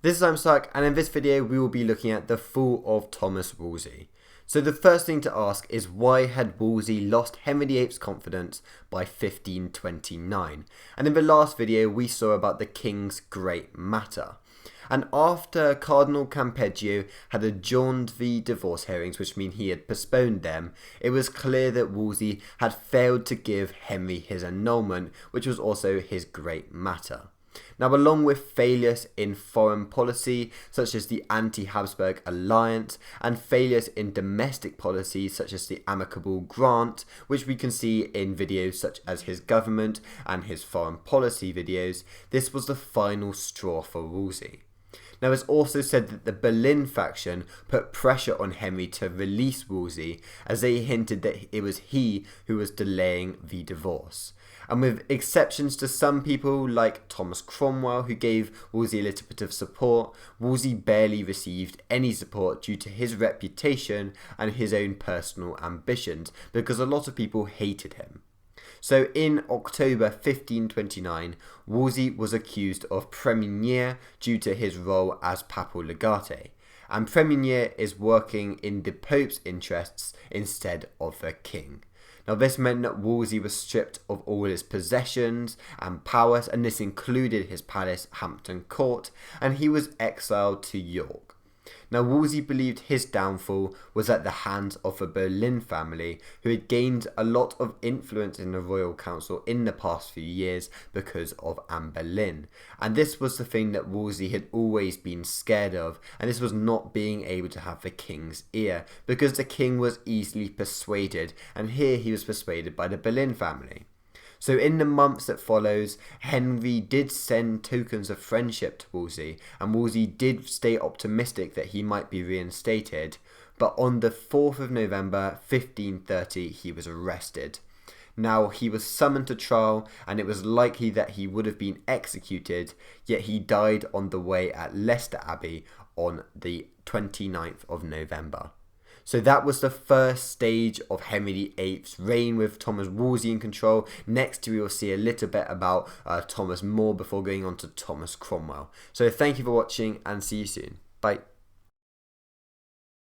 This is I'm Stuck, and in this video we will be looking at the fall of Thomas Wolsey. So the first thing to ask is, why had Wolsey lost Henry VIII's confidence by 1529? And in the last video we saw about the king's great matter. And after Cardinal Campeggio had adjourned the divorce hearings, which mean he had postponed them, it was clear that Wolsey had failed to give Henry his annulment, which was also his great matter. Now, along with failures in foreign policy, such as the anti-Habsburg alliance, and failures in domestic policy, such as the amicable grant, which we can see in videos such as his government and his foreign policy videos, this was the final straw for Wolsey. Now, it's also said that the Berlin faction put pressure on Henry to release Wolsey, as they hinted that it was he who was delaying the divorce. And with exceptions to some people like Thomas Cromwell, who gave Wolsey a little bit of support, Wolsey barely received any support due to his reputation and his own personal ambitions, because a lot of people hated him. So in October 1529, Wolsey was accused of prémunire due to his role as papal legate. And prémunire is working in the Pope's interests instead of the king. Now, this meant that Wolsey was stripped of all his possessions and powers, and this included his palace, Hampton Court, and he was exiled to York. Now, Wolsey believed his downfall was at the hands of the Berlin family, who had gained a lot of influence in the royal council in the past few years because of Anne Boleyn. And this was the thing that Wolsey had always been scared of, and this was not being able to have the king's ear, because the king was easily persuaded, and here he was persuaded by the Boleyn family. So in the months that follows, Henry did send tokens of friendship to Wolsey, and Wolsey did stay optimistic that he might be reinstated, but on the 4th of November 1530 he was arrested. Now, he was summoned to trial, and it was likely that he would have been executed, yet he died on the way at Leicester Abbey on the 29th of November. So that was the first stage of Henry VIII's reign with Thomas Wolsey in control. Next we will see a little bit about Thomas More before going on to Thomas Cromwell. So thank you for watching, and see you soon. Bye.